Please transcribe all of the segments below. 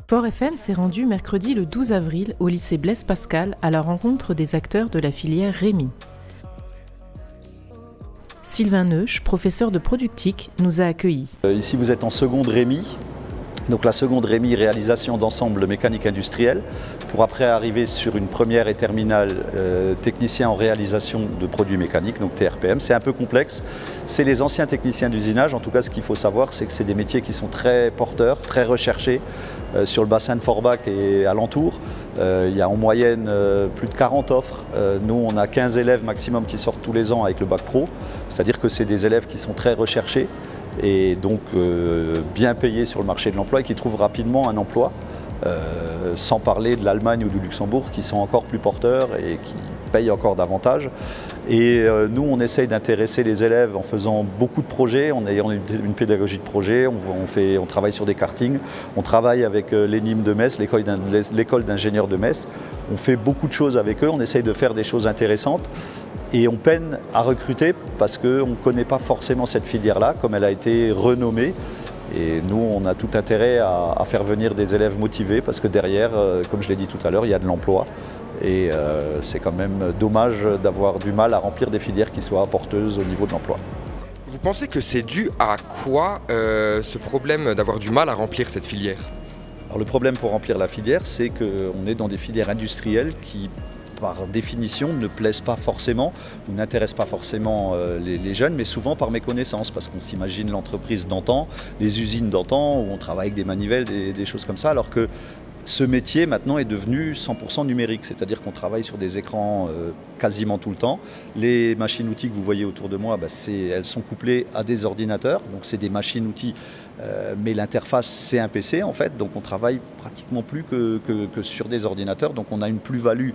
Fort FM s'est rendu mercredi le 12 avril au lycée Blaise Pascal à la rencontre des acteurs de la filière Rémi. Sylvain Neusch, professeur de productique, nous a accueillis. Ici vous êtes en seconde Rémi, donc la seconde Rémi, réalisation d'ensemble mécanique industrielle, pour après arriver sur une première et terminale technicien en réalisation de produits mécaniques, donc TRPM. C'est un peu complexe, c'est les anciens techniciens d'usinage. En tout cas, ce qu'il faut savoir, c'est que c'est des métiers qui sont très porteurs, très recherchés sur le bassin de Forbach et alentour. Il y a en moyenne plus de 40 offres. Nous, on a 15 élèves maximum qui sortent tous les ans avec le bac pro, c'est-à-dire que c'est des élèves qui sont très recherchés et donc bien payés sur le marché de l'emploi et qui trouvent rapidement un emploi, sans parler de l'Allemagne ou du Luxembourg qui sont encore plus porteurs et qui payent encore davantage. Et nous, on essaye d'intéresser les élèves en faisant beaucoup de projets, en ayant une pédagogie de projet, on travaille sur des kartings, on travaille avec l'ENIM de Metz, l'école d'ingénieurs de Metz, on fait beaucoup de choses avec eux, on essaye de faire des choses intéressantes. Et on peine à recruter parce qu'on ne connaît pas forcément cette filière-là, comme elle a été renommée. Et nous, on a tout intérêt à faire venir des élèves motivés parce que derrière, comme je l'ai dit tout à l'heure, il y a de l'emploi. Et c'est quand même dommage d'avoir du mal à remplir des filières qui soient porteuses au niveau de l'emploi. Vous pensez que c'est dû à quoi ce problème d'avoir du mal à remplir cette filière? Alors, le problème pour remplir la filière, c'est qu'on est dans des filières industrielles qui, par définition, ne plaisent pas forcément ou n'intéressent pas forcément les jeunes, mais souvent par méconnaissance, parce qu'on s'imagine l'entreprise d'antan, les usines d'antan, où on travaille avec des manivelles, des choses comme ça, alors que ce métier maintenant est devenu 100% numérique, c'est-à-dire qu'on travaille sur des écrans quasiment tout le temps. Les machines-outils que vous voyez autour de moi, elles sont couplées à des ordinateurs, donc c'est des machines-outils, mais l'interface c'est un PC en fait, donc on travaille pratiquement plus que sur des ordinateurs, donc on a une plus-value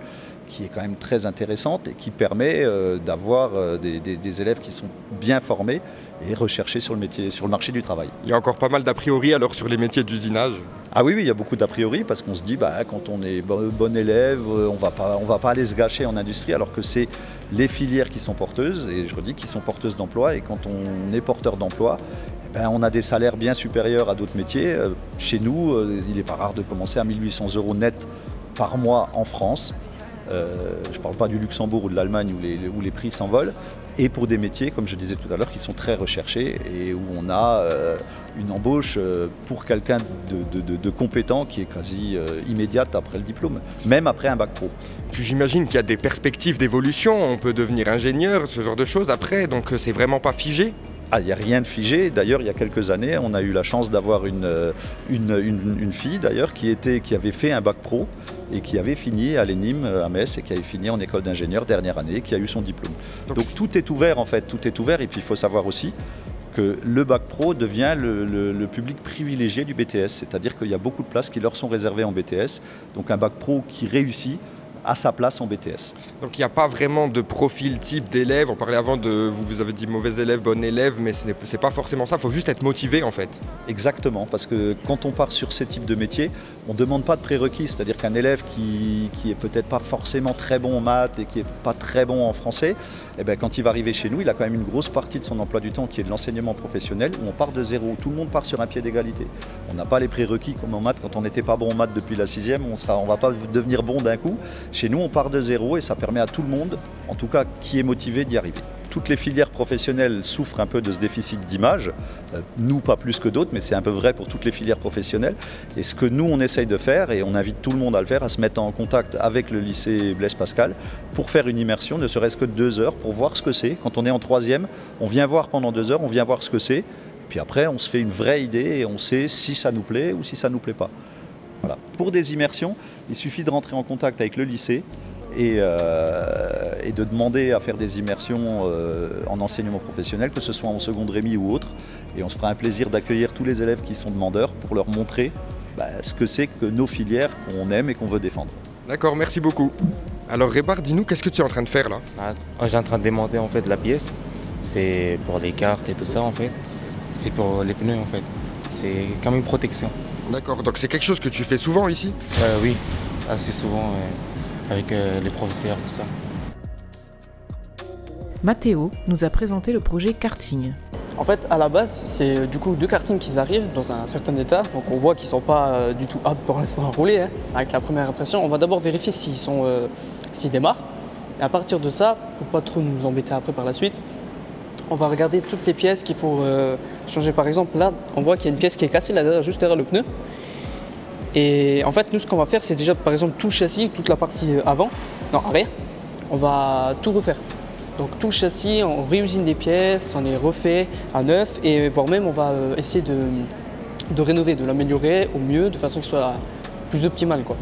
qui est quand même très intéressante et qui permet d'avoir des élèves qui sont bien formés et recherchés sur le marché du travail. Il y a encore pas mal d'a priori alors sur les métiers d'usinage? Ah oui, il y a beaucoup d'a priori parce qu'on se dit quand on est bon élève, on va pas aller se gâcher en industrie alors que c'est les filières qui sont porteuses et je redis qui sont porteuses d'emploi et quand on est porteur d'emploi, on a des salaires bien supérieurs à d'autres métiers. Chez nous, il n'est pas rare de commencer à 1 800 € net par mois en France. Je ne parle pas du Luxembourg ou de l'Allemagne où les prix s'envolent. Et pour des métiers, comme je disais tout à l'heure, qui sont très recherchés et où on a une embauche pour quelqu'un de compétent qui est quasi immédiate après le diplôme, même après un bac pro. Puis j'imagine qu'il y a des perspectives d'évolution, on peut devenir ingénieur, ce genre de choses après, donc c'est vraiment pas figé? Ah, il n'y a rien de figé. D'ailleurs, il y a quelques années, on a eu la chance d'avoir une fille d'ailleurs qui avait fait un bac pro et qui avait fini à l'ENIM à Metz et qui avait fini en école d'ingénieur dernière année, qui a eu son diplôme. Donc tout est ouvert en fait, tout est ouvert. Et puis il faut savoir aussi que le bac pro devient le public privilégié du BTS, c'est-à-dire qu'il y a beaucoup de places qui leur sont réservées en BTS. Donc un bac pro qui réussit à sa place en BTS. Donc il n'y a pas vraiment de profil type d'élève, on parlait avant vous avez dit mauvais élève, bon élève, mais c'est pas forcément ça, il faut juste être motivé en fait. Exactement, parce que quand on part sur ces types de métiers, on ne demande pas de prérequis, c'est-à-dire qu'un élève qui est peut-être pas forcément très bon en maths et qui n'est pas très bon en français, quand il va arriver chez nous, il a quand même une grosse partie de son emploi du temps qui est de l'enseignement professionnel, où on part de zéro, tout le monde part sur un pied d'égalité. On n'a pas les prérequis comme en maths, quand on n'était pas bon en maths depuis la 6e, on ne va pas devenir bon d'un coup. Chez nous, on part de zéro et ça permet à tout le monde, en tout cas qui est motivé, d'y arriver. Toutes les filières professionnelles souffrent un peu de ce déficit d'image, nous pas plus que d'autres, mais c'est un peu vrai pour toutes les filières professionnelles. Et ce que nous on essaye de faire, et on invite tout le monde à le faire, à se mettre en contact avec le lycée Blaise Pascal pour faire une immersion, ne serait-ce que de 2 heures, pour voir ce que c'est. Quand on est en 3e, on vient voir pendant 2 heures, on vient voir ce que c'est, puis après on se fait une vraie idée et on sait si ça nous plaît ou si ça ne nous plaît pas. Voilà. Pour des immersions, il suffit de rentrer en contact avec le lycée et de demander à faire des immersions en enseignement professionnel, que ce soit en seconde Rémi ou autre. Et on se fera un plaisir d'accueillir tous les élèves qui sont demandeurs pour leur montrer ce que c'est que nos filières qu'on aime et qu'on veut défendre. D'accord, merci beaucoup. Alors Rébar, dis-nous, qu'est-ce que tu es en train de faire là? Je suis en train de démonter en fait la pièce. C'est pour les cartes et tout ça en fait. C'est pour les pneus en fait. C'est comme une protection. D'accord, donc c'est quelque chose que tu fais souvent ici? Oui, assez souvent avec les professeurs, tout ça. Mathéo nous a présenté le projet karting. En fait, à la base, c'est du coup 2 kartings qui arrivent dans un certain état. Donc on voit qu'ils ne sont pas du tout aptes pour l'instant à rouler. Avec la première impression, on va d'abord vérifier s'ils démarrent. Et à partir de ça, pour pas trop nous embêter après par la suite, on va regarder toutes les pièces qu'il faut changer. Par exemple, là, on voit qu'il y a une pièce qui est cassée là, juste derrière le pneu. Et en fait, nous, ce qu'on va faire, c'est déjà, par exemple, tout le châssis, toute la partie arrière, on va tout refaire. Donc tout le châssis, on réusine des pièces, on les refait à neuf et voire même on va essayer de rénover, de l'améliorer au mieux de façon que ce soit plus optimal, quoi.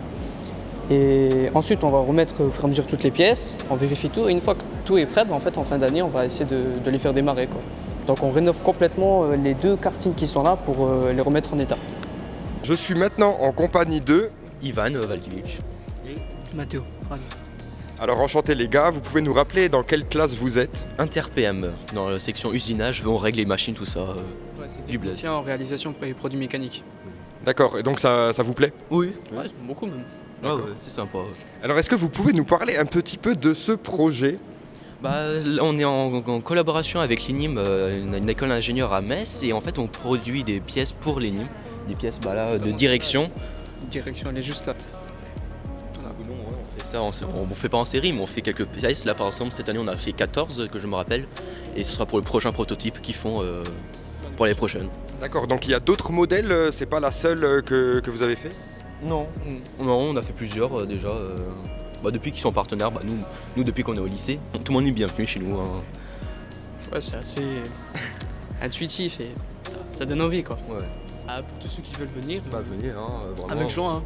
Et ensuite on va remettre au fur et à mesure toutes les pièces, on vérifie tout et une fois que tout est prêt, en fait en fin d'année on va essayer de les faire démarrer, quoi. Donc on rénove complètement les 2 kartings qui sont là pour les remettre en état. Je suis maintenant en compagnie de Ivan Valkiewicz. Mathéo. Alors enchanté les gars, vous pouvez nous rappeler dans quelle classe vous êtes? Inter-PM, dans la section usinage, on règle les machines, tout ça. C'est du blaze. technicien en réalisation et produits mécaniques. D'accord, et donc ça vous plaît? Oui, Ouais, beaucoup même. ouais, c'est sympa. Alors est-ce que vous pouvez nous parler un petit peu de ce projet? Là, on est en collaboration avec l'INIM, une école d'ingénieurs à Metz, et en fait on produit des pièces pour l'INIM, des pièces de direction. La direction, elle est juste là. On fait ça, on fait pas en série, mais on fait quelques pièces. Là par exemple, cette année on a fait 14 que je me rappelle, et ce sera pour le prochain prototype qu'ils font pour les prochaines. D'accord, donc il y a d'autres modèles, c'est pas la seule que vous avez fait? Non, on a fait plusieurs déjà. Depuis qu'ils sont partenaires, nous depuis qu'on est au lycée, tout le monde est bienvenu chez nous. Hein. Ouais, c'est assez intuitif et ça donne envie, quoi. Ouais. Pour tous ceux qui veulent venir, Venez, hein, vraiment. avec joie.